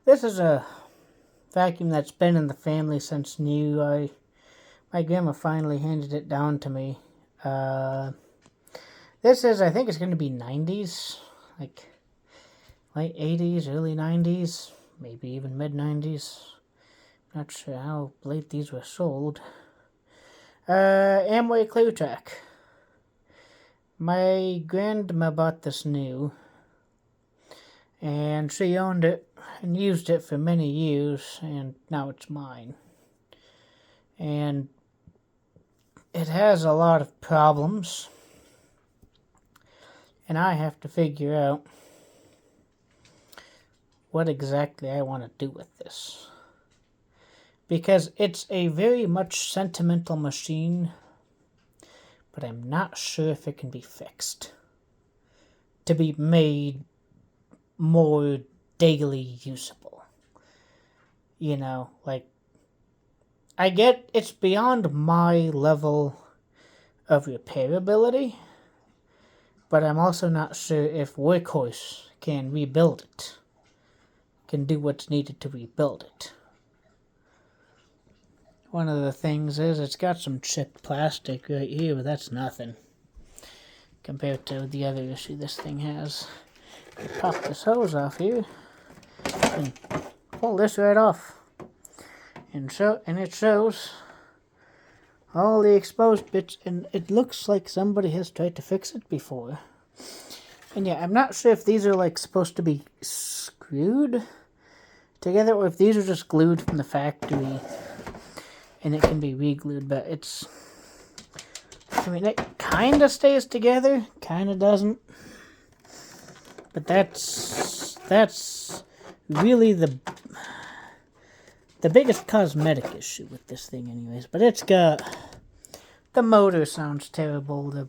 This is a vacuum that's been in the family since new. My grandma finally handed it down to me. This is, I think it's going to be 90s, like late 80s, early 90s, maybe even mid 90s. Not sure how late these were sold. Amway Trak. My grandma bought this new, and she owned it and used it for many years, and now it's mine. And it has a lot of problems, and I have to figure out what exactly I want to do with this. Because it's a very much sentimental machine, but I'm not sure if it can be fixed to be made more daily usable. You know, like, I get it's beyond my level of repairability, but I'm also not sure if Workhorse can rebuild it, can do what's needed to rebuild it. One of the things is it's got some chipped plastic right here, but that's nothing compared to the other issue this thing has. Pop this hose off here and pull this right off, and it shows all the exposed bits, and it looks like somebody has tried to fix it before. And yeah, I'm not sure if these are like supposed to be screwed together or if these are just glued from the factory and it can be re-glued, but it's, I mean, it kind of stays together, kind of doesn't. But that's really the biggest cosmetic issue with this thing anyways. But it's got, the motor sounds terrible, the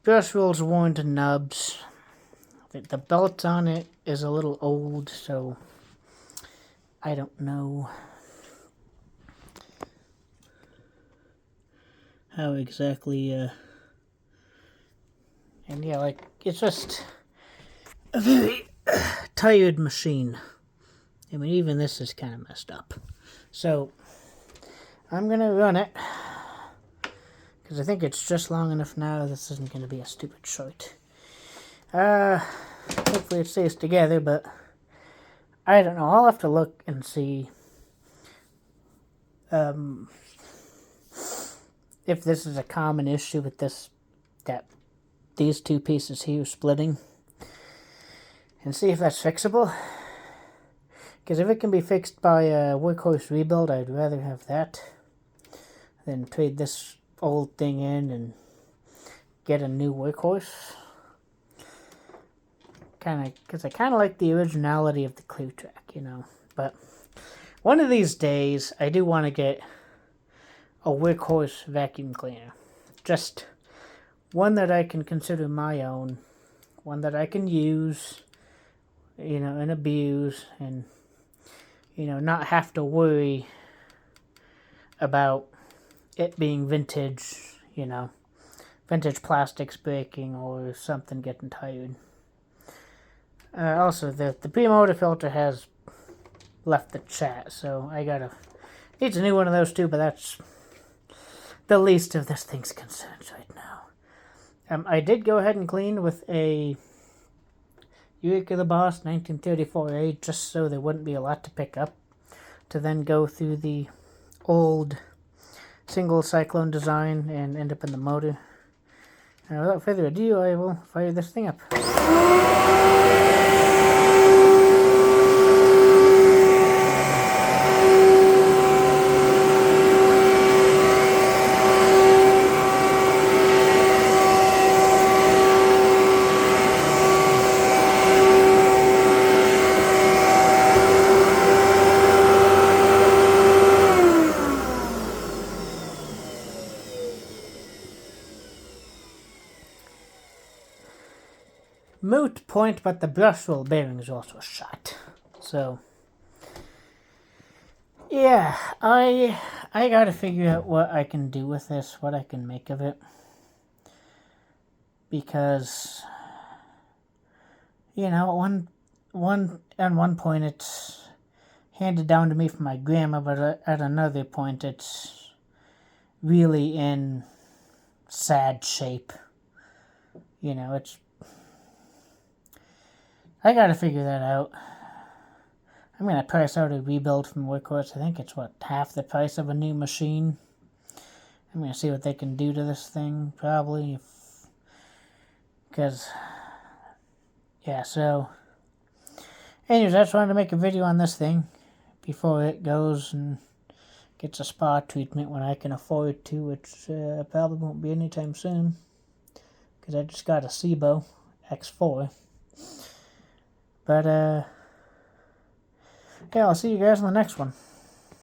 brush roll's worn to nubs, the belt on it is a little old, so I don't know how exactly, and yeah, like, it's just a very tired machine. I mean, even this is kind of messed up. So, I'm going to run it, because I think it's just long enough now. This isn't going to be a stupid short. Hopefully it stays together, but I don't know. I'll have to look and see if this is a common issue with this, that these two pieces here splitting, and see if that's fixable. Because if it can be fixed by a Workhorse rebuild, I'd rather have that than trade this old thing in and get a new Workhorse. Because I kind of like the originality of the Trak, you know. But one of these days, I do want to get a Workhorse vacuum cleaner. Just one that I can consider my own. One that I can use, you know, and abuse, and, you know, not have to worry about it being vintage, you know, vintage plastics breaking or something getting tired. Also, the pre-motor filter has left the chat, so I needs a new one of those too, but that's the least of this thing's concerns right now. I did go ahead and clean with a Eureka the Boss 1934A, just so there wouldn't be a lot to pick up, to then go through the old single cyclone design and end up in the motor. And without further ado, I will fire this thing up. Moot point, but the brush roll bearing is also shot. So, yeah, I gotta figure out what I can do with this, what I can make of it. Because, you know, one point it's handed down to me from my grandma, but at another point it's really in sad shape. You know, I gotta figure that out. I'm gonna price out a rebuild from Workhorse. I think it's, what, half the price of a new machine. I'm gonna see what they can do to this thing, probably. Because, yeah, so... Anyways, I just wanted to make a video on this thing before it goes and gets a spa treatment when I can afford to, which probably won't be anytime soon. Because I just got a SIBO X4. But, yeah, I'll see you guys in the next one.